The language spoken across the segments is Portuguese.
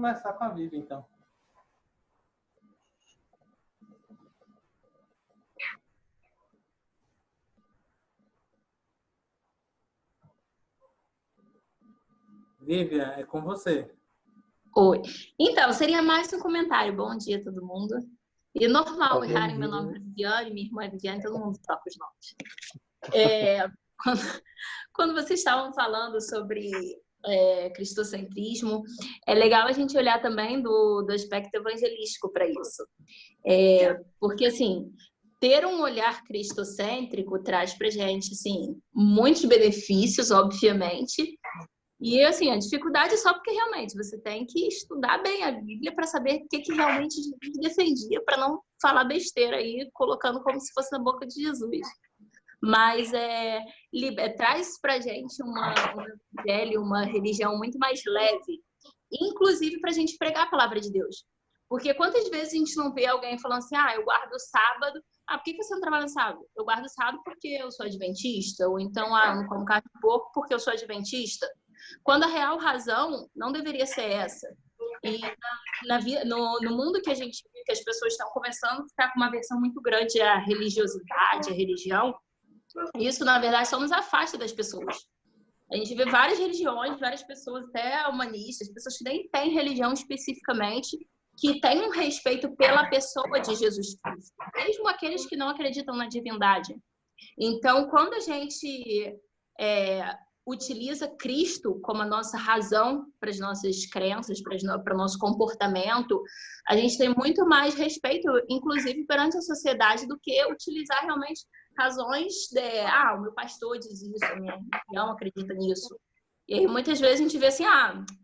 começar com a Vivi, então. Vivian, é com você. Oi. Então, seria mais um comentário. Bom dia, todo mundo. E normal errarem meu nome para Viviane, minha irmã é Viviane, todo mundo troca os nomes. Quando vocês estavam falando sobre cristocentrismo, é legal a gente olhar também do aspecto evangelístico para isso. Porque, assim, ter um olhar cristocêntrico traz para gente, assim, muitos benefícios, obviamente. E, assim, a dificuldade é só porque realmente você tem que estudar bem a Bíblia para saber o que realmente Jesus defendia, para não falar besteira aí, colocando como se fosse na boca de Jesus. Mas traz para a gente uma religião muito mais leve, inclusive para a gente pregar a palavra de Deus. Porque quantas vezes a gente não vê alguém falando assim, eu guardo o sábado. Por que você não trabalha no sábado? Eu guardo o sábado porque eu sou adventista. Ou então, eu não como carne de porco porque eu sou adventista. Quando a real razão não deveria ser essa. E no mundo que a gente vive, que as pessoas estão começando a ficar com uma versão muito grande à religiosidade, à religião, isso, na verdade, só nos afasta das pessoas. A gente vê várias religiões, várias pessoas, até humanistas, pessoas que nem têm religião especificamente, que têm um respeito pela pessoa de Jesus Cristo, mesmo aqueles que não acreditam na divindade. Então, quando a gente utiliza Cristo como a nossa razão para as nossas crenças, para o nosso comportamento, a gente tem muito mais respeito, inclusive perante a sociedade, do que utilizar realmente razões o meu pastor diz isso, a minha religião acredita nisso. E aí muitas vezes a gente vê assim,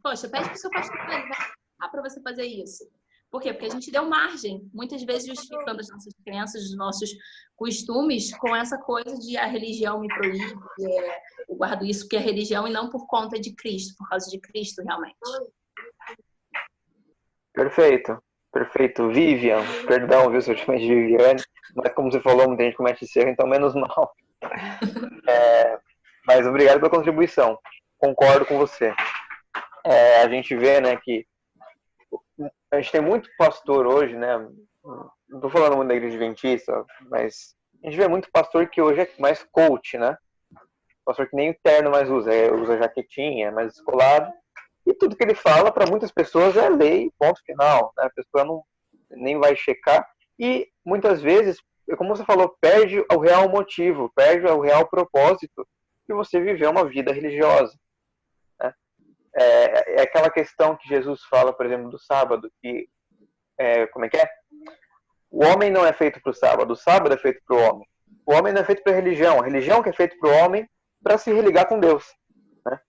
poxa, pede para o seu pastor para você fazer isso. Por quê? Porque a gente deu margem, muitas vezes justificando as nossas crenças, os nossos costumes, com essa coisa de a religião me proíbe, eu guardo isso porque é religião e não por conta de Cristo, por causa de Cristo, realmente. Perfeito. Vivian, perdão, viu, se eu te chamei de Viviane, mas como você falou, muita gente comete esse erro, então menos mal. Mas obrigado pela contribuição. Concordo com você. A gente vê, né, que a gente tem muito pastor hoje, né? Não estou falando muito da igreja adventista, mas a gente vê muito pastor que hoje é mais coach, né? Pastor que nem o terno mais usa jaquetinha, é mais descolado. E tudo que ele fala, para muitas pessoas, é lei, ponto final. Né? A pessoa nem vai checar. E muitas vezes, como você falou, perde o real motivo, perde o real propósito de você viver uma vida religiosa. Né? É aquela questão que Jesus fala, por exemplo, do sábado, que como é que é? O homem não é feito para o sábado é feito para o homem. O homem não é feito para a religião que é feita para o homem para se religar com Deus. Né?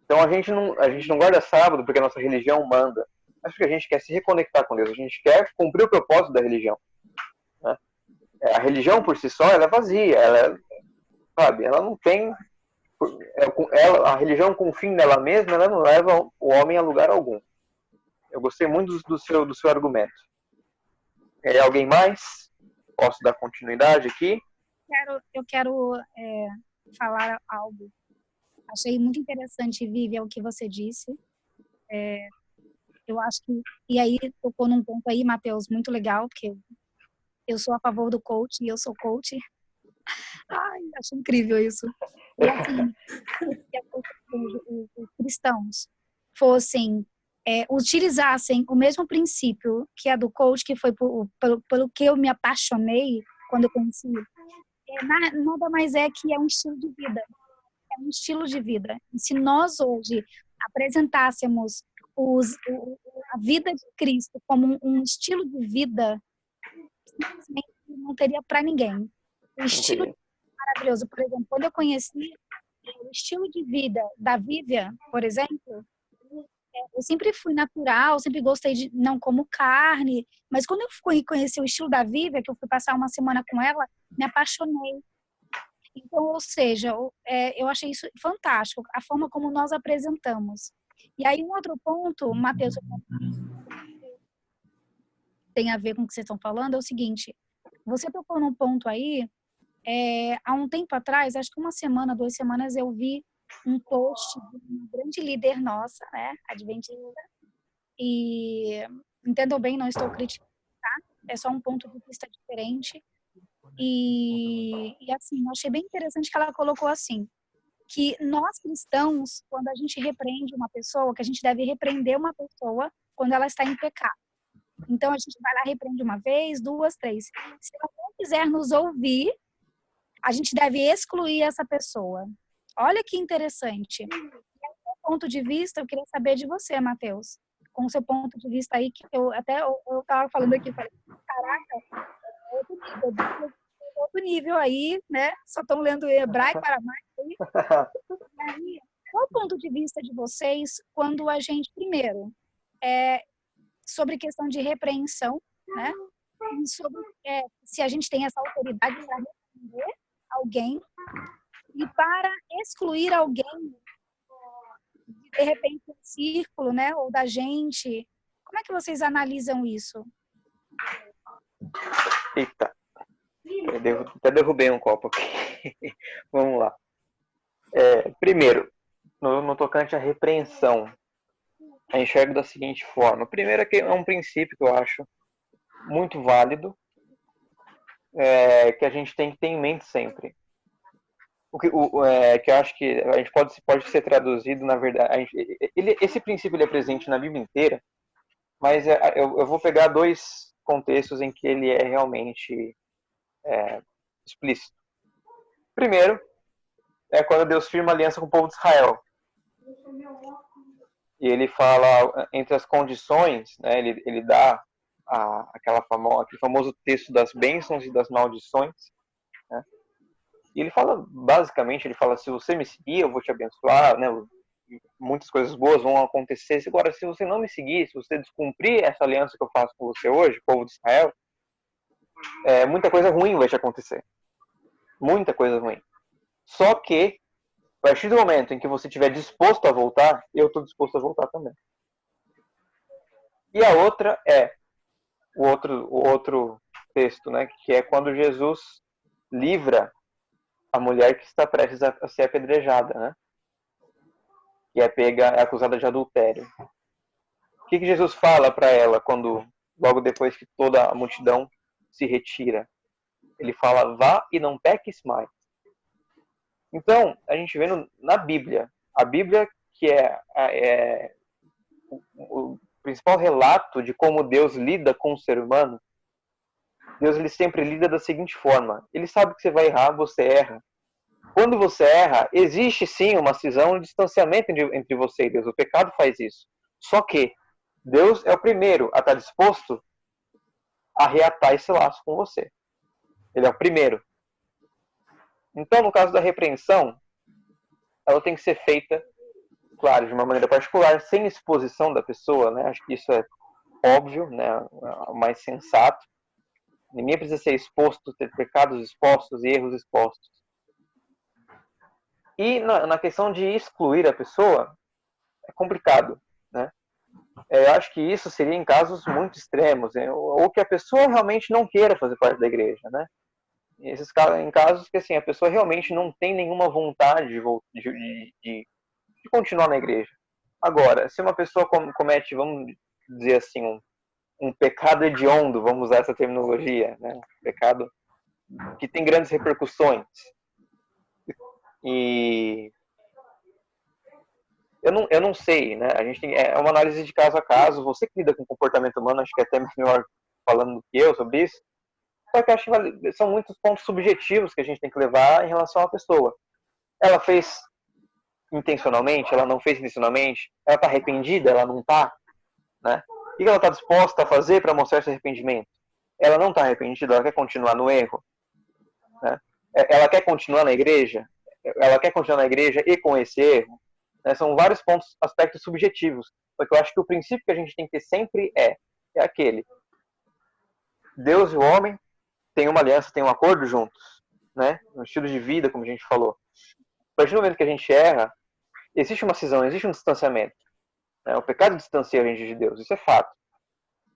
Então a gente não guarda sábado porque a nossa religião manda, mas porque a gente quer se reconectar com Deus, a gente quer cumprir o propósito da religião. Né? A religião por si só ela é vazia, ela não tem... a religião com fim nela mesma, ela não leva o homem a lugar algum. Eu gostei muito do seu argumento. Alguém mais? Posso dar continuidade aqui? Eu quero falar algo. Achei muito interessante, Vivi, o que você disse. Eu acho que... E aí, tocou num ponto aí, Matheus, muito legal, porque eu sou a favor do coach e eu sou coach. Ai, acho incrível isso. E assim, os cristãos fossem... utilizassem o mesmo princípio que é do coach, que foi pelo que eu me apaixonei quando eu conheci, nada mais é que é um estilo de vida. É um estilo de vida. E se nós hoje apresentássemos a vida de Cristo como um estilo de vida, simplesmente não teria para ninguém. O estilo de vida é maravilhoso. Por exemplo, quando eu conheci o estilo de vida da Vivian, por exemplo, eu sempre fui natural, sempre gostei de não como carne, mas quando eu fui conhecer o estilo da Vivian, que eu fui passar uma semana com ela, me apaixonei. Então, ou seja, eu achei isso fantástico, a forma como nós apresentamos. E aí, um outro ponto, Matheus, tem a ver com o que vocês estão falando, é o seguinte, você tocou num ponto aí, há um tempo atrás, acho que 1 semana, 2 semanas, eu vi um post de uma grande líder nossa, né, adventista, E entendam bem, não estou criticando, tá? É só um ponto de vista diferente. E assim, eu achei bem interessante que ela colocou assim, que nós cristãos, quando a gente repreende uma pessoa, que a gente deve repreender uma pessoa quando ela está em pecado. Então, a gente vai lá, repreende uma vez, duas, três. Se ela não quiser nos ouvir, a gente deve excluir essa pessoa. Olha que interessante. Do ponto de vista, eu queria saber de você, Matheus. Com o seu ponto de vista aí, que eu estava falando aqui, falei, caraca, outro nível aí, né? Só estão lendo hebraico para mais aí. E aí, qual o ponto de vista de vocês quando a gente, primeiro, sobre questão de repreensão, né? E sobre se a gente tem essa autoridade para repreender alguém e para excluir alguém de repente do círculo, né? Ou da gente. Como é que vocês analisam isso? Eita, até derrubei um copo aqui. Vamos lá. Primeiro, no tocante à repreensão, eu enxergo da seguinte forma. Primeiro, que é um princípio que eu acho muito válido, que a gente tem que ter em mente sempre. Que eu acho que a gente pode ser traduzido, na verdade. Esse princípio ele é presente na Bíblia inteira, mas eu vou pegar dois contextos em que ele é realmente explícito. Primeiro, é quando Deus firma aliança com o povo de Israel. E ele fala, entre as condições, né, ele dá aquele famoso texto das bênçãos e das maldições. Né? E ele fala, basicamente, se você me seguir, eu vou te abençoar, né? Muitas coisas boas vão acontecer. Agora, se você não me seguir, se você descumprir essa aliança que eu faço com você hoje, povo de Israel, muita coisa ruim vai te acontecer. Muita coisa ruim. Só que, a partir do momento em que você estiver disposto a voltar, eu estou disposto a voltar também. E a outra o outro texto, né, que é quando Jesus livra a mulher que está prestes a ser apedrejada, né? E é acusada de adultério. O que Jesus fala para ela logo depois que toda a multidão se retira? Ele fala, vá e não peques mais. Então, a gente vê na Bíblia, a Bíblia que é o principal relato de como Deus lida com o ser humano. Deus ele sempre lida da seguinte forma, ele sabe que você vai errar, você erra. Quando você erra, existe sim uma cisão, um distanciamento entre você e Deus. O pecado faz isso. Só que Deus é o primeiro a estar disposto a reatar esse laço com você. Ele é o primeiro. Então, no caso da repreensão, ela tem que ser feita, claro, de uma maneira particular, sem exposição da pessoa, né? Acho que isso é óbvio, né? O mais sensato. Ninguém precisa ser exposto, ter pecados expostos e erros expostos. E na questão de excluir a pessoa, é complicado, né? Eu acho que isso seria em casos muito extremos, né? Ou que a pessoa realmente não queira fazer parte da igreja, né? Em casos que assim, a pessoa realmente não tem nenhuma vontade de continuar na igreja. Agora, se uma pessoa comete, vamos dizer assim, um pecado hediondo, vamos usar essa terminologia, né? Um pecado que tem grandes repercussões. E eu não sei, né? A gente é uma análise de caso a caso. Você que lida com comportamento humano, acho que é até melhor falando do que eu sobre isso. Só que eu acho que são muitos pontos subjetivos que a gente tem que levar em relação à pessoa. Ela fez intencionalmente? Ela não fez intencionalmente? Ela está arrependida? Ela não está? Né? O que ela está disposta a fazer para mostrar esse arrependimento? Ela não está arrependida? Ela quer continuar no erro? Né? Ela quer continuar na igreja? Ela quer continuar na igreja e com esse erro? Né? São vários aspectos subjetivos. Só que eu acho que o princípio que a gente tem que ter sempre é aquele. Deus e o homem têm uma aliança, têm um acordo juntos. Né? Um estilo de vida, como a gente falou. A partir do momento que a gente erra, existe uma cisão, existe um distanciamento. Né? O pecado distancia a gente de Deus, isso é fato.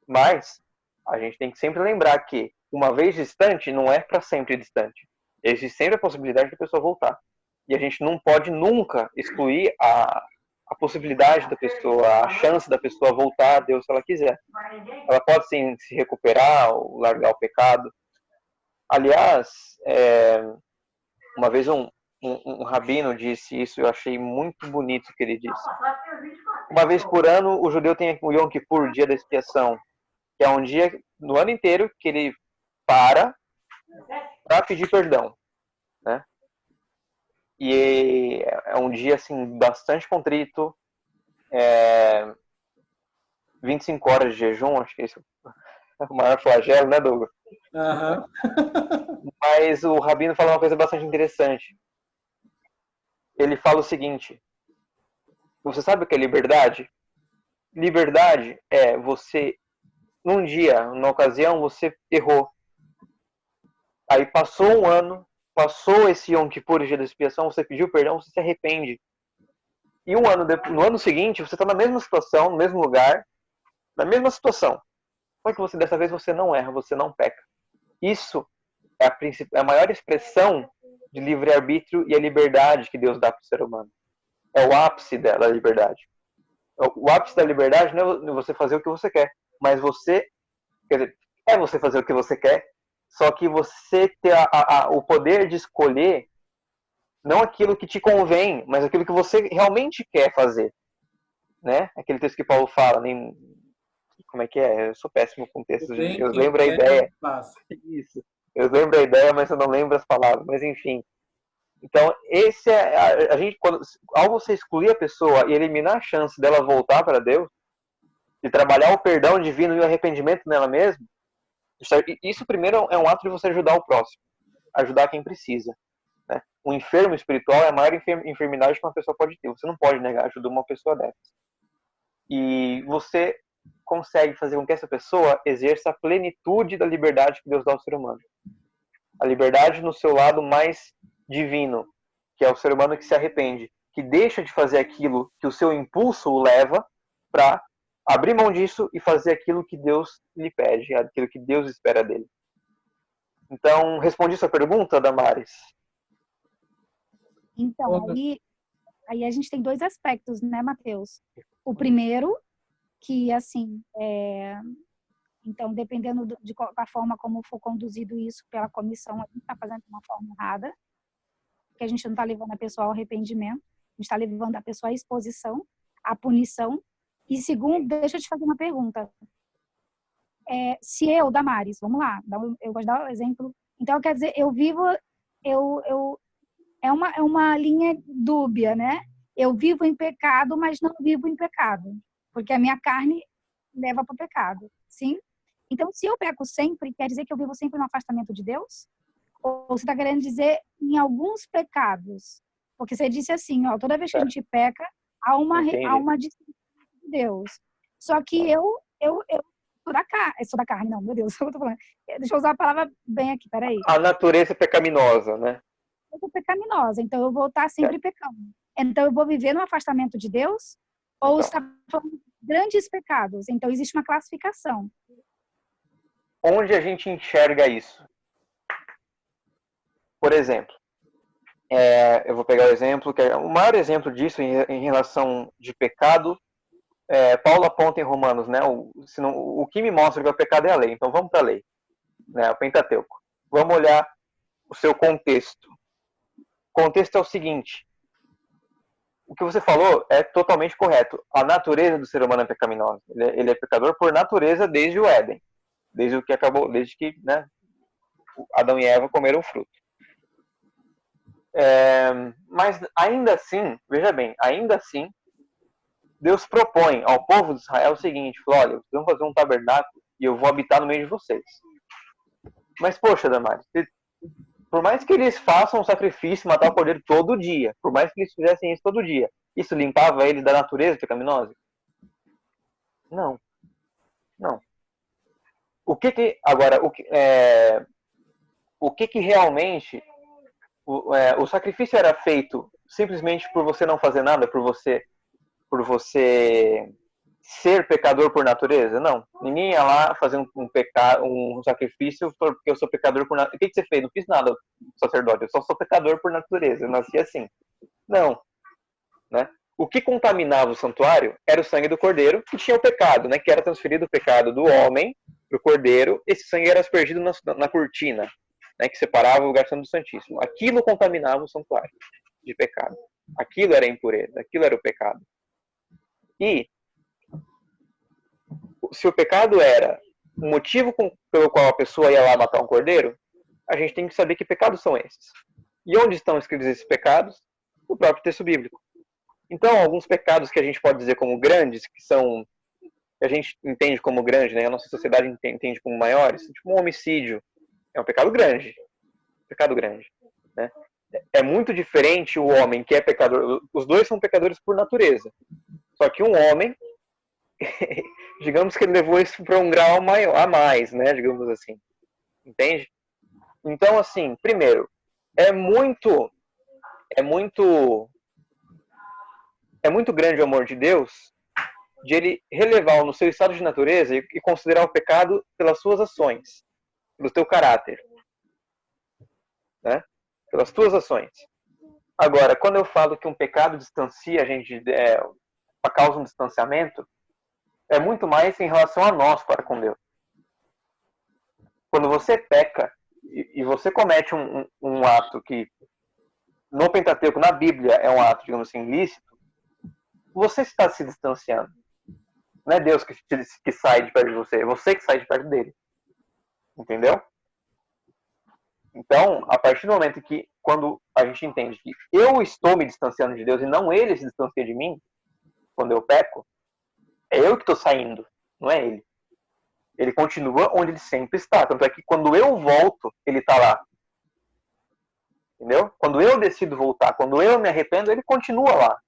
Mas a gente tem que sempre lembrar que, uma vez distante, não é para sempre distante. Existe sempre a possibilidade de a pessoa voltar. E a gente não pode nunca excluir a a possibilidade da pessoa, a chance da pessoa voltar a Deus se ela quiser. Ela pode sim se recuperar ou largar o pecado. Aliás, uma vez um rabino disse isso, eu achei muito bonito o que ele disse. Uma vez por ano, o judeu tem o Yom Kippur, o dia da expiação, que é um dia no ano inteiro que ele para pedir perdão, né? E é um dia assim bastante contrito, 25 horas de jejum, acho que esse é o maior flagelo, né, Douglas? Aham. Mas o rabino fala uma coisa bastante interessante. Ele fala o seguinte: você sabe o que é liberdade? Liberdade é você, num dia, numa ocasião, você errou. Aí passou um ano, passou esse Yom Kippur, dia da expiação, você pediu perdão, você se arrepende. E no ano seguinte, você está na mesma situação, no mesmo lugar, na mesma situação. Só que dessa vez você não erra, você não peca. Isso é a maior expressão de livre-arbítrio e a liberdade que Deus dá para o ser humano. É o ápice da liberdade. O ápice da liberdade não é você fazer o que você quer, mas é você fazer o que você quer, só que você ter o poder de escolher não aquilo que te convém, mas aquilo que você realmente quer fazer, né? Aquele texto que Paulo fala, como é que é? Eu sou péssimo com textos, eu lembro a ideia. Isso. Eu lembro a ideia, mas eu não lembro as palavras, mas enfim. Então, esse a gente, ao você excluir a pessoa e eliminar a chance dela voltar para Deus, de trabalhar o perdão divino e o arrependimento nela mesma, isso primeiro é um ato de você ajudar o próximo, ajudar quem precisa. Né? Um enfermo espiritual é a maior enfermidade que uma pessoa pode ter. Você não pode negar ajuda a uma pessoa dessas. E você consegue fazer com que essa pessoa exerça a plenitude da liberdade que Deus dá ao ser humano. A liberdade no seu lado mais divino, que é o ser humano que se arrepende, que deixa de fazer aquilo que o seu impulso o leva para abrir mão disso e fazer aquilo que Deus lhe pede, aquilo que Deus espera dele. Então, respondi sua pergunta, Damares? Então, aí a gente tem dois aspectos, né, Matheus? O primeiro, que, assim, então, dependendo da forma como for conduzido isso pela comissão, a gente está fazendo de uma forma errada, porque a gente não está levando a pessoa ao arrependimento, a gente está levando a pessoa à exposição, à punição. E segundo, deixa eu te fazer uma pergunta. Se eu, Damares, vamos lá, eu gosto de dar um exemplo. Então, quer dizer, é uma linha dúbia, né? Eu vivo em pecado, mas não vivo em pecado, porque a minha carne leva para o pecado, sim? Então, se eu peco sempre, quer dizer que eu vivo sempre no afastamento de Deus? Ou você está querendo dizer em alguns pecados? Porque você disse assim, ó, toda vez que a gente peca, há uma distância de Deus. Só que eu sou da carne, não, meu Deus, eu tô falando. Deixa eu usar a palavra bem aqui, peraí. A natureza é pecaminosa, né? Eu sou pecaminosa, então eu vou estar sempre pecando. Então eu vou viver no afastamento de Deus? Ou está falando de grandes pecados? Então existe uma classificação. Onde a gente enxerga isso? Por exemplo, eu vou pegar o exemplo, que é o maior exemplo disso em relação de pecado, Paulo aponta em Romanos, né? O que me mostra que o pecado é a lei. Então vamos para a lei, né? O Pentateuco. Vamos olhar o seu contexto. O contexto é o seguinte: o que você falou é totalmente correto. A natureza do ser humano é pecaminosa. Ele é pecador por natureza desde o Éden, desde que, né, Adão e Eva comeram o fruto. Mas ainda assim, veja bem, ainda assim, Deus propõe ao povo de Israel o seguinte: olha, vocês vão fazer um tabernáculo e eu vou habitar no meio de vocês. Mas, poxa, Damares, por mais que eles façam um sacrifício, matar o cordeiro todo dia, por mais que eles fizessem isso todo dia, isso limpava eles da natureza pecaminosa? Não. Não. Agora, o que realmente o sacrifício era feito simplesmente por você não fazer nada, por você ser pecador por natureza? Não. Ninguém ia lá fazer um sacrifício porque eu sou pecador por natureza. O que você fez? Não fiz nada, sacerdote. Eu só sou pecador por natureza. Eu nasci assim. Não. Né? O que contaminava o santuário era o sangue do cordeiro, que tinha o pecado, né? Que era transferido o pecado do homem para o cordeiro. Esse sangue era aspergido na cortina, né? Que separava o lugar santo do santíssimo. Aquilo contaminava o santuário de pecado. Aquilo era a impureza, aquilo era o pecado. E se o pecado era o motivo pelo qual a pessoa ia lá matar um cordeiro, a gente tem que saber que pecados são esses. E onde estão escritos esses pecados? No próprio texto bíblico. Então, alguns pecados que a gente pode dizer como grandes, que a gente entende como grande, né? A nossa sociedade entende como maiores, tipo um homicídio, é um pecado grande. Pecado grande, né? É muito diferente o homem que é pecador. Os dois são pecadores por natureza. Só que um homem, digamos que ele levou isso para um grau maior, a mais, né? Digamos assim. Entende? Então, assim, primeiro, é muito grande o amor de Deus de ele relevar no seu estado de natureza e considerar o pecado pelas suas ações, pelo teu caráter, né? Pelas tuas ações. Agora, quando eu falo que um pecado distancia a gente, causa um distanciamento, é muito mais em relação a nós para com Deus. Quando você peca e você comete um ato que no Pentateuco, na Bíblia, é um ato, digamos assim, ilícito, você está se distanciando. Não é Deus que sai de perto de você, é você que sai de perto dele. Entendeu? Então, a partir do momento que, quando a gente entende que eu estou me distanciando de Deus e não ele se distancia de mim, quando eu peco, é eu que estou saindo, não é ele. Ele continua onde ele sempre está. Tanto é que quando eu volto, ele está lá. Entendeu? Quando eu decido voltar, quando eu me arrependo, ele continua lá.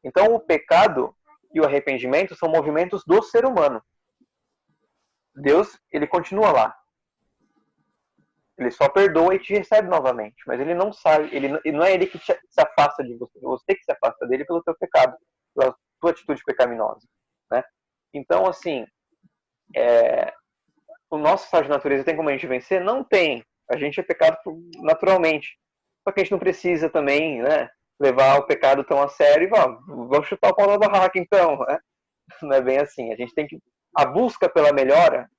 Então, o pecado e o arrependimento são movimentos do ser humano. Deus, ele continua lá. Ele só perdoa e te recebe novamente. Mas ele não sai, não é ele que se afasta de você. É você que se afasta dele pelo teu pecado, pela tua atitude pecaminosa. Né? Então, assim, o nosso estado de natureza tem como a gente vencer? Não tem. A gente é pecado naturalmente. Só que a gente não precisa também, né, levar o pecado tão a sério e vamos chutar o pau da barraca então. Né? Não é bem assim. A gente tem que... A busca pela melhora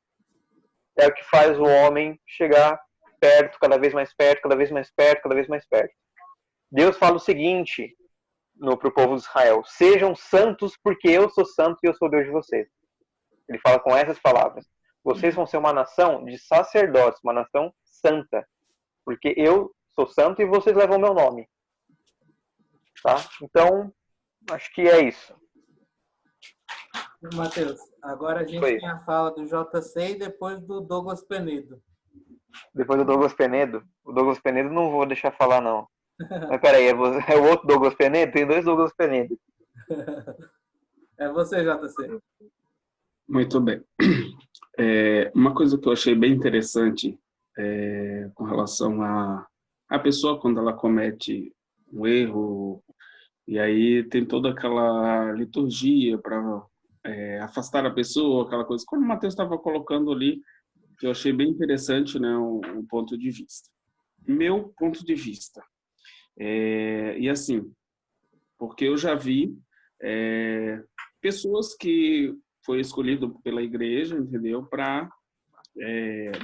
é o que faz o homem chegar perto, cada vez mais perto, cada vez mais perto, cada vez mais perto. Deus fala o seguinte para o povo de Israel: sejam santos porque eu sou santo e eu sou Deus de vocês. Ele fala com essas palavras: vocês vão ser uma nação de sacerdotes, uma nação santa, porque eu sou santo e vocês levam o meu nome. Tá? Então, acho que é isso. Matheus, agora a gente tem a fala do JC e depois do Douglas Penedo. Depois do Douglas Penedo? O Douglas Penedo não vou deixar falar, não. Mas peraí, é o outro Douglas Penedo? Tem dois Douglas Penedo. É você, JC. Muito bem. Uma coisa que eu achei bem interessante com relação a pessoa quando ela comete um erro, e aí tem toda aquela liturgia para afastar a pessoa, aquela coisa. Como o Matheus estava colocando ali, que eu achei bem interessante, né, um ponto de vista. Meu ponto de vista. E assim, porque eu já vi pessoas que foi escolhido pela igreja, entendeu, para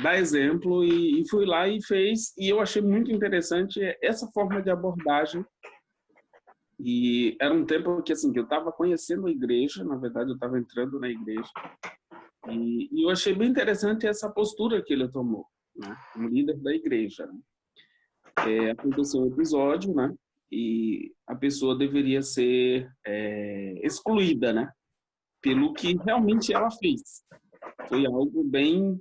dar exemplo, e fui lá e fez, e eu achei muito interessante essa forma de abordagem. E era um tempo que, assim, que eu estava conhecendo a igreja, na verdade eu estava entrando na igreja, e eu achei bem interessante essa postura que ele tomou, né, como líder da igreja. Né? Aconteceu um episódio, né, e a pessoa deveria ser excluída, né, pelo que realmente ela fez. Foi algo bem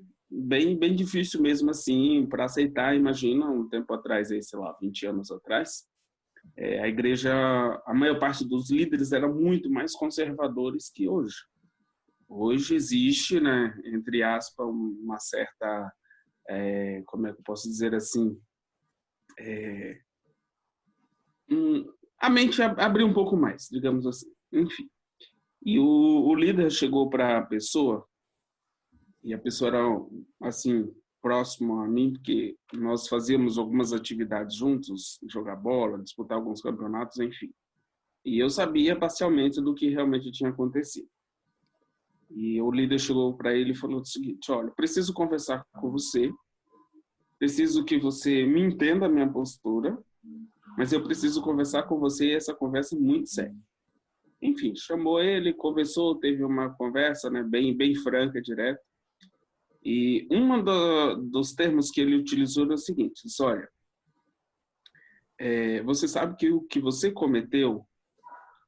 difícil mesmo, assim, para aceitar. Imagina, um tempo atrás, sei lá, 20 anos atrás, a igreja, a maior parte dos líderes eram muito mais conservadores que hoje. Hoje existe, né, entre aspas, uma certa, como é que eu posso dizer assim, a mente abriu um pouco mais, digamos assim. Enfim. E o líder chegou para a pessoa, e a pessoa era, assim, próximo a mim, porque nós fazíamos algumas atividades juntos, jogar bola, disputar alguns campeonatos, enfim. E eu sabia parcialmente do que realmente tinha acontecido. E o líder chegou para ele e falou o seguinte: olha, preciso conversar com você, preciso que você me entenda a minha postura, mas eu preciso conversar com você e essa conversa é muito séria. Enfim, chamou ele, conversou, teve uma conversa, né, bem franca, direta. E dos termos que ele utilizou é o seguinte: disse, olha, você sabe que o que você cometeu,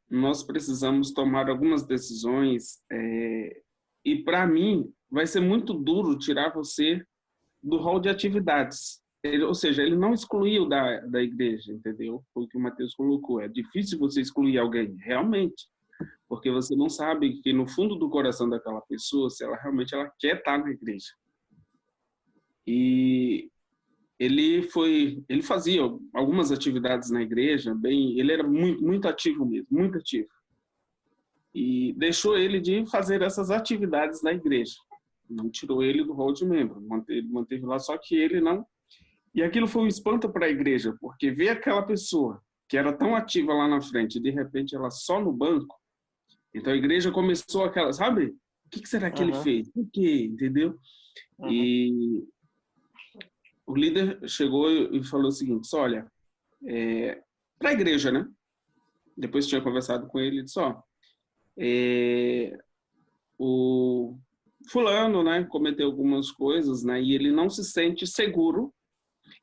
nós precisamos tomar algumas decisões e para mim vai ser muito duro tirar você do rol de atividades. Ou seja, ele não excluiu da igreja, entendeu? Foi o que o Mateus colocou. É difícil você excluir alguém, realmente, porque você não sabe que no fundo do coração daquela pessoa, se ela realmente quer estar na igreja. E ele fazia algumas atividades na igreja, ele era muito ativo mesmo, muito ativo. E deixou ele de fazer essas atividades na igreja. Não tirou ele do rol de membro, manteve lá, só que ele não. E aquilo foi um espanto para a igreja, porque ver aquela pessoa que era tão ativa lá na frente, de repente ela só no banco, então a igreja começou aquela, sabe? O que será que ele fez? Por quê? Entendeu? E o líder chegou e falou o seguinte: olha, para a igreja, né? Depois tinha conversado com ele, disse: ó, o fulano, né, cometeu algumas coisas, né, e ele não se sente seguro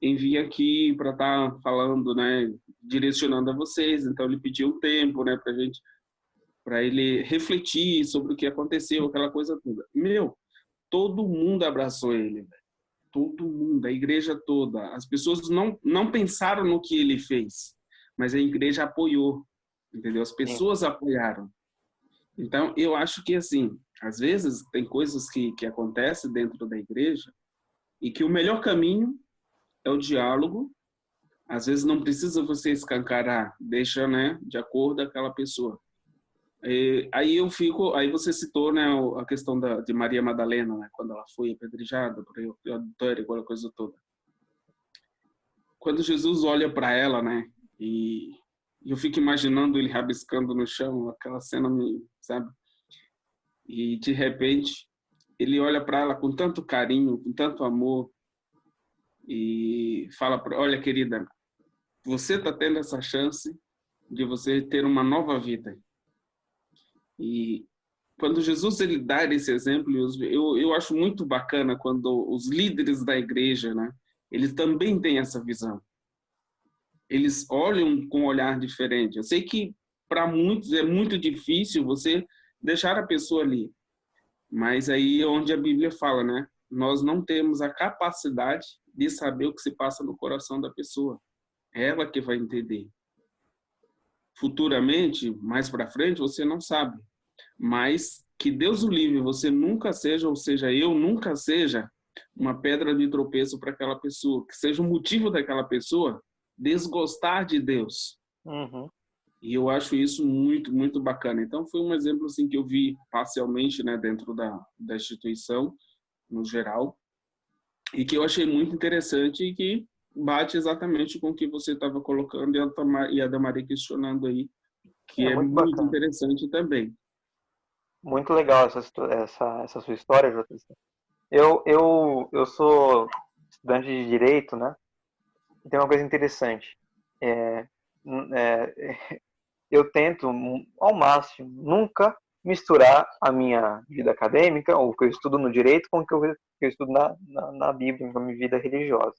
em vir aqui para estar falando, né, direcionando a vocês. Então ele pediu um tempo, né, para ele refletir sobre o que aconteceu, aquela coisa toda. Todo mundo abraçou ele, todo mundo, a igreja toda. As pessoas não pensaram no que ele fez, mas a igreja apoiou, entendeu? As pessoas apoiaram. Então, eu acho que, assim, às vezes tem coisas que acontecem dentro da igreja e que o melhor caminho é o diálogo. Às vezes não precisa você escancarar, deixa, né, de acordo com aquela pessoa. Aí você citou, né, a questão de Maria Madalena, né, quando ela foi apedrejada por adultério, aquela coisa toda. Quando Jesus olha para ela, né, e eu fico imaginando ele rabiscando no chão, aquela cena, sabe? E de repente ele olha para ela com tanto carinho, com tanto amor e fala: olha, querida, você está tendo essa chance de você ter uma nova vida. E quando Jesus ele dá esse exemplo, eu acho muito bacana quando os líderes da igreja, né, eles também têm essa visão. Eles olham com um olhar diferente. Eu sei que para muitos é muito difícil você deixar a pessoa ali, mas aí é onde a Bíblia fala, né? Nós não temos a capacidade de saber o que se passa no coração da pessoa. É ela que vai entender. Futuramente, mais para frente, você não sabe. Mas que Deus o livre, você nunca seja, ou seja, eu nunca seja uma pedra de tropeço para aquela pessoa, que seja o motivo daquela pessoa desgostar de Deus. E eu acho isso muito, muito bacana. Então, foi um exemplo assim que eu vi parcialmente, né, dentro da instituição, no geral, e que eu achei muito interessante e que bate exatamente com o que você estava colocando e a Damaris questionando aí, que é muito interessante também. Muito legal essa sua história, JC. Eu sou estudante de Direito, né? E tem uma coisa interessante. Eu tento, ao máximo, nunca misturar a minha vida acadêmica, ou o que eu estudo no Direito, com o que eu estudo na Bíblia, na minha vida religiosa.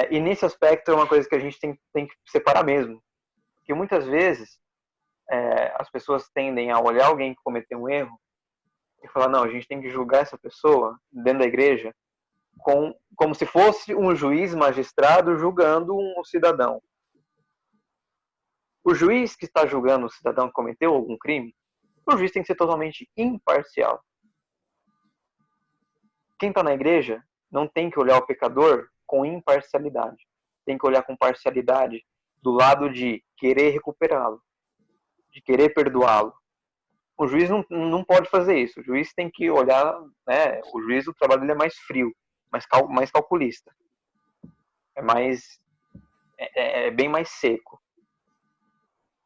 E nesse aspecto é uma coisa que a gente tem que separar mesmo. Porque muitas vezes as pessoas tendem a olhar alguém que cometeu um erro e falar: não, a gente tem que julgar essa pessoa dentro da igreja como se fosse um juiz magistrado julgando um cidadão. O juiz que está julgando o cidadão que cometeu algum crime, o juiz tem que ser totalmente imparcial. Quem está na igreja não tem que olhar o pecador com imparcialidade. Tem que olhar com parcialidade do lado de querer recuperá-lo, de querer perdoá-lo. O juiz não pode fazer isso. O juiz tem que olhar, né? O juiz, o trabalho dele é mais frio, mais calculista. É bem mais seco.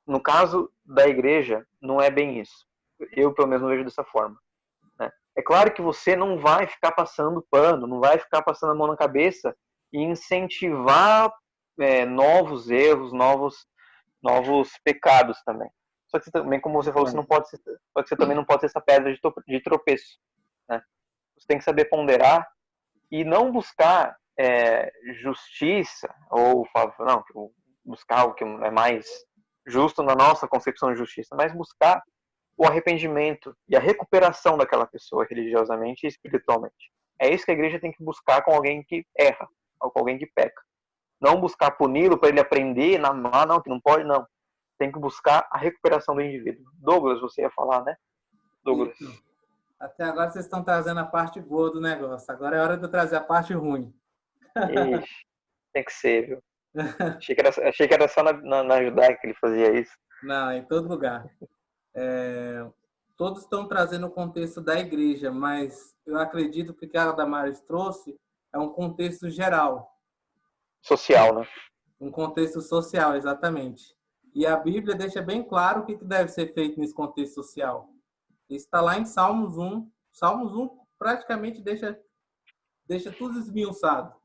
no caso da igreja, não é bem isso. Eu, pelo menos, não vejo dessa forma. Né? É claro que você não vai ficar passando pano, não vai ficar passando a mão na cabeça e incentivar novos erros, novos pecados também. Só que também, como você falou, você também não pode ser essa pedra de tropeço. Né? Você tem que saber ponderar e não buscar justiça ou não, buscar o que é mais justo na nossa concepção de justiça, mas buscar o arrependimento e a recuperação daquela pessoa religiosamente e espiritualmente. É isso que a igreja tem que buscar com alguém que erra, ou com alguém que peca. Não buscar puni-lo para ele aprender, não, que não pode, não. Tem que buscar a recuperação do indivíduo. Douglas, você ia falar, né? Douglas. Isso. Até agora vocês estão trazendo a parte boa do negócio. Agora é hora de eu trazer a parte ruim. Ixi, tem que ser, viu? Achei que era só na Judaica que ele fazia isso. Não, em todo lugar. Todos estão trazendo o contexto da igreja, mas eu acredito que o que a Damares trouxe é um contexto geral. Social, né? Um contexto social, exatamente. E a Bíblia deixa bem claro o que deve ser feito nesse contexto social. Isso está lá em Salmos 1. Salmos 1 praticamente deixa tudo esmiuçado.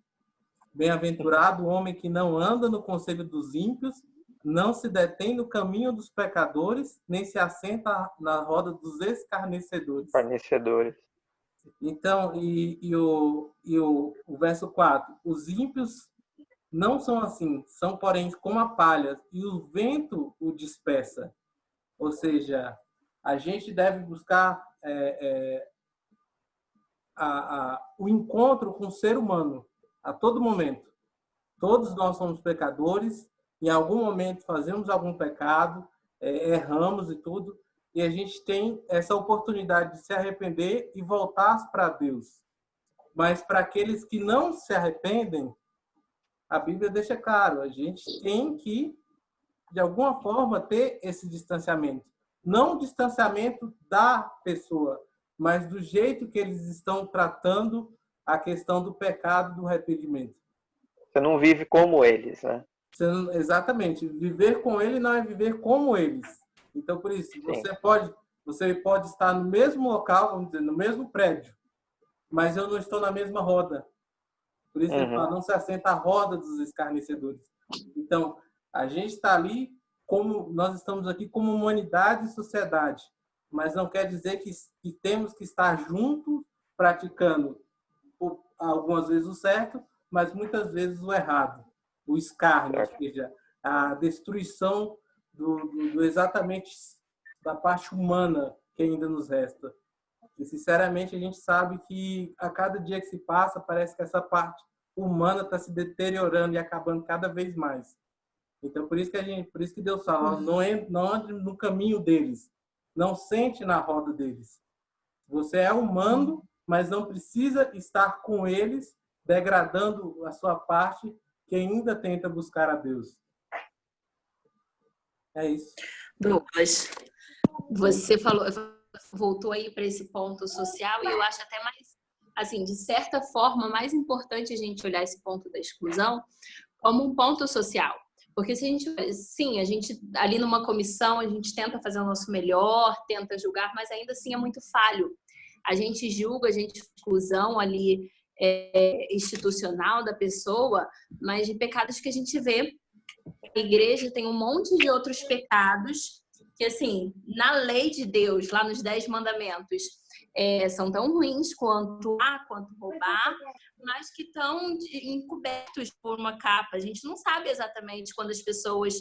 Bem-aventurado o homem que não anda no conselho dos ímpios, não se detém no caminho dos pecadores, nem se assenta na roda dos escarnecedores. Escarnecedores. Então, o verso 4. Os ímpios não são assim, são, porém, como a palha, e o vento o dispersa. Ou seja, a gente deve buscar o encontro com o ser humano a todo momento. Todos nós somos pecadores, em algum momento fazemos algum pecado, erramos e tudo, e a gente tem essa oportunidade de se arrepender e voltar para Deus. Mas para aqueles que não se arrependem, a Bíblia deixa claro, a gente tem que, de alguma forma, ter esse distanciamento. Não o distanciamento da pessoa, mas do jeito que eles estão tratando a questão do pecado, do arrependimento. Você não vive como eles, né? Exatamente. Viver com ele não é viver como eles. Então, por isso, você pode estar no mesmo local, vamos dizer, no mesmo prédio, mas eu não estou na mesma roda. Por isso ele fala, não se assenta a roda dos escarnecedores. Então, a gente está ali, nós estamos aqui como humanidade e sociedade, mas não quer dizer que temos que estar juntos praticando algumas vezes o certo, mas muitas vezes o errado, o escárnio, ou seja, a destruição do exatamente da parte humana que ainda nos resta. E, sinceramente, a gente sabe que a cada dia que se passa, parece que essa parte humana está se deteriorando e acabando cada vez mais. Então, por isso que Deus fala, não ande no caminho deles, não sente na roda deles. Você é humano, mas não precisa estar com eles, degradando a sua parte, que ainda tenta buscar a Deus. É isso. Douglas, você voltou aí para esse ponto social e eu acho até mais, assim, de certa forma, mais importante a gente olhar esse ponto da exclusão como um ponto social. Porque se a gente ali numa comissão, a gente tenta fazer o nosso melhor, tenta julgar, mas ainda assim é muito falho. A gente julga, a gente exclusão ali institucional da pessoa, mas de pecados que a gente vê. A igreja tem um monte de outros pecados que, assim, na lei de Deus, lá nos 10 mandamentos, são tão ruins quanto roubar, mas que estão encobertos por uma capa. A gente não sabe exatamente quando as pessoas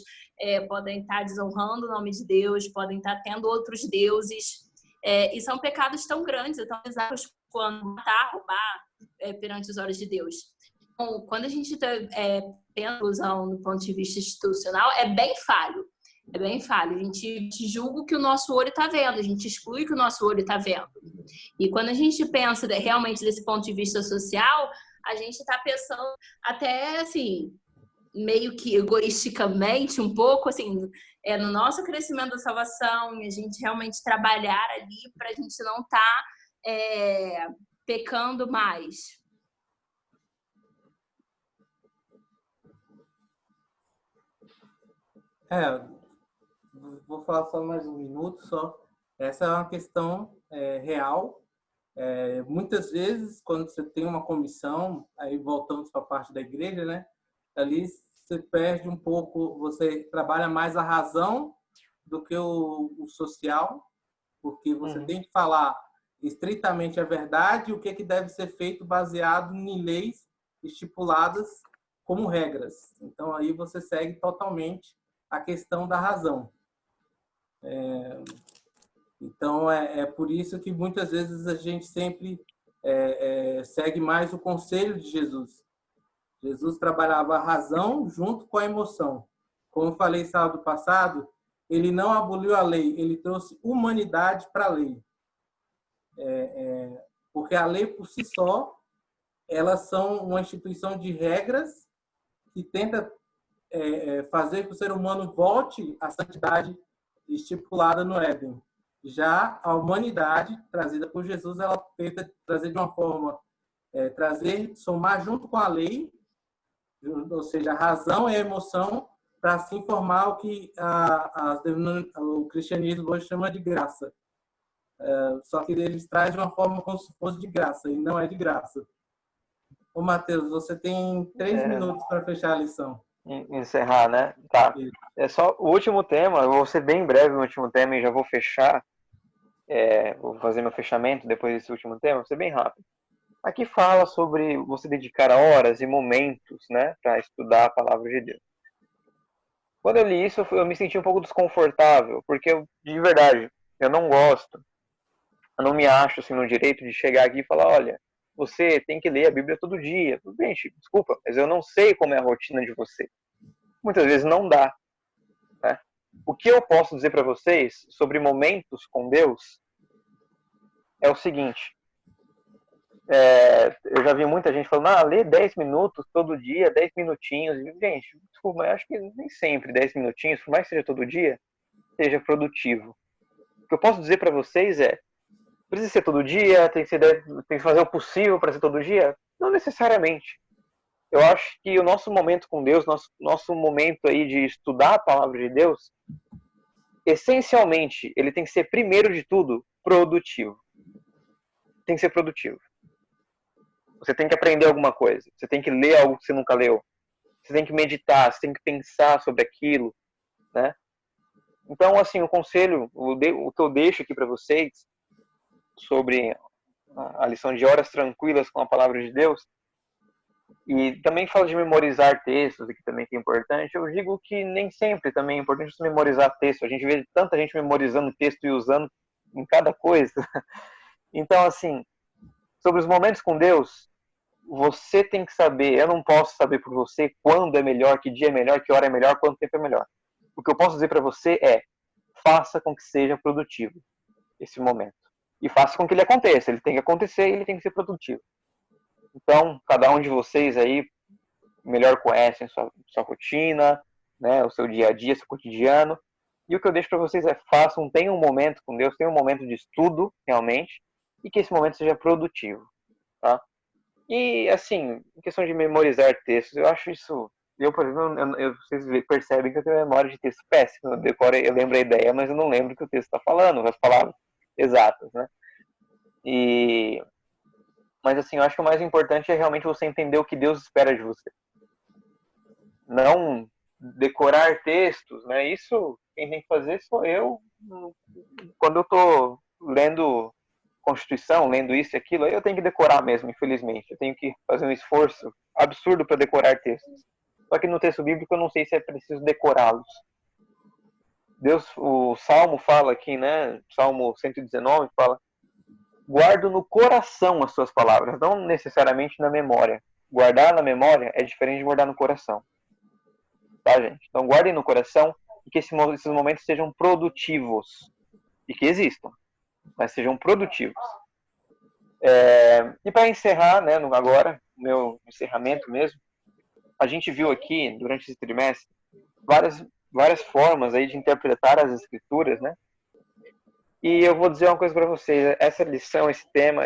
podem estar desonrando o nome de Deus, podem estar tendo outros deuses, e são pecados tão grandes e tão pesados quanto matar, roubar perante os olhos de Deus. Então, quando a gente pensa a inclusão do ponto de vista institucional, é bem falho. É bem falho. A gente julga o que o nosso olho está vendo, a gente exclui o que o nosso olho está vendo. E quando a gente pensa realmente desse ponto de vista social, a gente está pensando até, assim, meio que egoisticamente, um pouco, assim, no nosso crescimento da salvação, e a gente realmente trabalhar ali para a gente não estar pecando mais. vou falar só mais um minuto só. Essa é uma questão real. Muitas vezes, quando você tem uma comissão, aí voltamos para a parte da igreja, né? Ali você perde um pouco, você trabalha mais a razão do que o social, porque você tem que falar estritamente a verdade e o que deve ser feito baseado em leis estipuladas como regras. Então, aí você segue totalmente a questão da razão. Então, é por isso que muitas vezes a gente sempre segue mais o conselho de Jesus. Jesus trabalhava a razão junto com a emoção. Como eu falei sábado passado, ele não aboliu a lei, ele trouxe humanidade para a lei. Porque a lei, por si só, elas são uma instituição de regras que tenta fazer que o ser humano volte à santidade estipulada no Éden. Já a humanidade, trazida por Jesus, ela tenta trazer de uma forma, somar junto com a lei, ou seja, a razão e a emoção, para assim formar o que o cristianismo hoje chama de graça. Só que eles trazem de uma forma como se fosse de graça, e não é de graça. Ô, Matheus, você tem 3 minutos para fechar a lição. Encerrar, né? Tá. É só o último tema, eu vou ser bem breve no último tema e já vou fechar. Vou fazer meu fechamento depois desse último tema, vou ser bem rápido. Aqui fala sobre você dedicar horas e momentos, né, para estudar a palavra de Deus. Quando eu li isso, eu me senti um pouco desconfortável, porque de verdade, eu não gosto, eu não me acho assim, no direito de chegar aqui e falar, olha, você tem que ler a Bíblia todo dia. Gente, desculpa, mas eu não sei como é a rotina de você. Muitas vezes não dá. Né? O que eu posso dizer para vocês sobre momentos com Deus é o seguinte. Eu já vi muita gente falando, lê 10 minutos todo dia, 10 minutinhos. Gente, desculpa, mas eu acho que nem sempre 10 minutinhos, por mais que seja todo dia, seja produtivo. O que eu posso dizer para vocês precisa ser todo dia, tem que fazer o possível para ser todo dia? Não necessariamente. Eu acho que o nosso momento com Deus, nosso momento aí de estudar a palavra de Deus, essencialmente, ele tem que ser, primeiro de tudo, produtivo. Tem que ser produtivo. Você tem que aprender alguma coisa. Você tem que ler algo que você nunca leu. Você tem que meditar, você tem que pensar sobre aquilo, né? Então, assim, o conselho, o que eu deixo aqui para vocês sobre a lição de horas tranquilas com a palavra de Deus, e também fala de memorizar textos, que também é importante. Eu digo que nem sempre também é importante você memorizar texto. A gente vê tanta gente memorizando texto e usando em cada coisa. Então, assim, sobre os momentos com Deus, você tem que saber. Eu não posso saber por você quando é melhor, que dia é melhor, que hora é melhor, quanto tempo é melhor. O que eu posso dizer para você faça com que seja produtivo esse momento. E faça com que ele aconteça. Ele tem que acontecer e ele tem que ser produtivo. Então, cada um de vocês aí melhor conhecem sua rotina, né, o seu dia a dia, seu cotidiano. E o que eu deixo para vocês tenham um momento com Deus, tenham um momento de estudo, realmente, e que esse momento seja produtivo. Tá? E, assim, em questão de memorizar textos, eu acho isso... por exemplo, vocês percebem que eu tenho memória de texto péssima. Eu lembro a ideia, mas eu não lembro o que o texto está falando, as palavras exatas, né? Mas, assim, eu acho que o mais importante é realmente você entender o que Deus espera de você. Não decorar textos, né? Isso, quem tem que fazer sou eu. Quando eu estou lendo Constituição, lendo isso e aquilo, aí eu tenho que decorar mesmo, infelizmente. Eu tenho que fazer um esforço absurdo para decorar textos. Só que no texto bíblico eu não sei se é preciso decorá-los. O Salmo fala aqui, né? Salmo 119 fala: guardo no coração as suas palavras, não necessariamente na memória. Guardar na memória é diferente de guardar no coração. Tá, gente? Então guardem no coração e que esses momentos sejam produtivos. E que existam, mas sejam produtivos. E para encerrar, né, agora, meu encerramento mesmo, a gente viu aqui, durante esse trimestre, várias formas aí de interpretar as escrituras, né? E eu vou dizer uma coisa para vocês, essa lição, esse tema,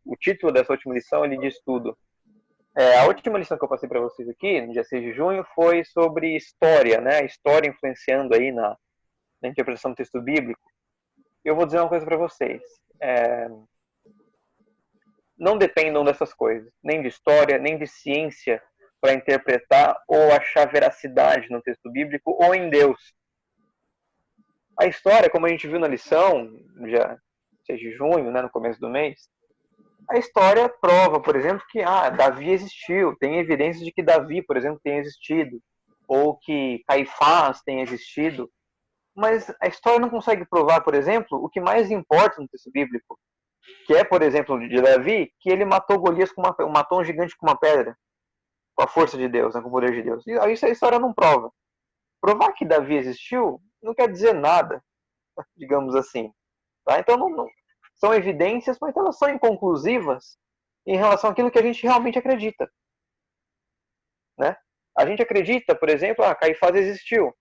o título dessa última lição, ele diz tudo. A última lição que eu passei para vocês aqui, no dia 6 de junho, foi sobre história, né? A história influenciando aí na interpretação do texto bíblico, eu vou dizer uma coisa para vocês. Não dependam dessas coisas, nem de história, nem de ciência, para interpretar ou achar veracidade no texto bíblico ou em Deus. A história, como a gente viu na lição, dia 6 de junho, né, no começo do mês, a história prova, por exemplo, que Davi existiu, tem evidências de que Davi, por exemplo, tenha existido, ou que Caifás tenha existido, mas a história não consegue provar, por exemplo, o que mais importa no texto bíblico, que é, por exemplo, de Davi, que ele matou Golias matou um gigante com uma pedra, com a força de Deus, né, com o poder de Deus. E isso a história não prova. Provar que Davi existiu não quer dizer nada, digamos assim. Tá? Então, são evidências, mas elas são inconclusivas em relação àquilo que a gente realmente acredita. Né? A gente acredita, por exemplo, Caifás existiu.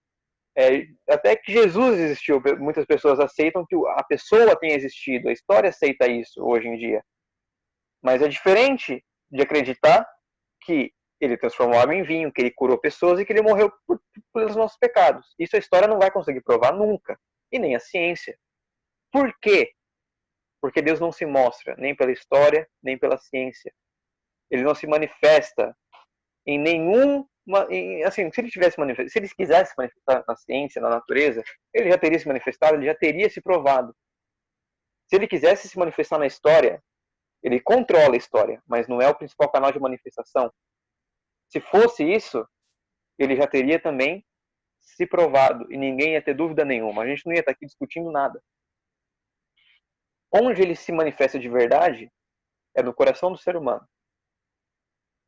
Até que Jesus existiu. Muitas pessoas aceitam que a pessoa tenha existido. A história aceita isso hoje em dia. Mas é diferente de acreditar que ele transformou água em vinho, que ele curou pessoas e que ele morreu pelos nossos pecados. Isso a história não vai conseguir provar nunca. E nem a ciência. Por quê? Porque Deus não se mostra nem pela história, nem pela ciência. Ele não se manifesta em nenhum... assim, se ele quisesse se manifestar na ciência, na natureza, ele já teria se manifestado, ele já teria se provado. Se ele quisesse se manifestar na história, ele controla a história, mas não é o principal canal de manifestação. Se fosse isso, ele já teria também se provado e ninguém ia ter dúvida nenhuma. A gente não ia estar aqui discutindo nada. Onde ele se manifesta de verdade é no coração do ser humano.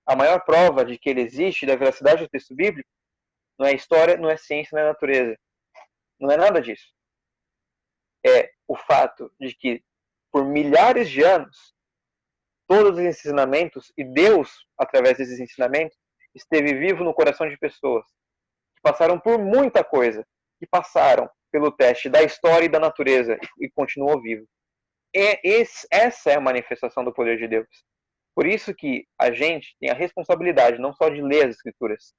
A maior prova de que ele existe, da veracidade do texto bíblico, não é história, não é ciência, não é natureza. Não é nada disso. É o fato de que, por milhares de anos, todos os ensinamentos, e Deus, através desses ensinamentos, esteve vivo no coração de pessoas que passaram por muita coisa, que passaram pelo teste da história e da natureza e continuou vivo. Essa é a manifestação do poder de Deus. Por isso que a gente tem a responsabilidade não só de ler as Escrituras,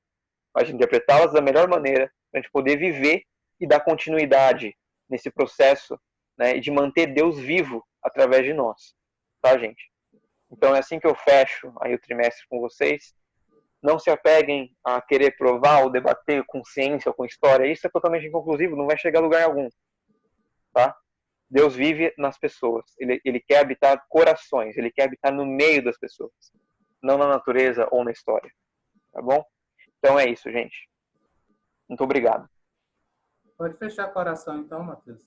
mas de interpretá-las da melhor maneira, para a gente poder viver e dar continuidade nesse processo, né, e de manter Deus vivo através de nós. Tá, gente? Então é assim que eu fecho aí o trimestre com vocês. Não se apeguem a querer provar ou debater com ciência ou com história. Isso é totalmente inconclusivo, não vai chegar a lugar algum. Tá? Deus vive nas pessoas. Ele quer habitar corações. Ele quer habitar no meio das pessoas. Não na natureza ou na história. Tá bom? Então é isso, gente. Muito obrigado. Pode fechar o coração então, Matheus.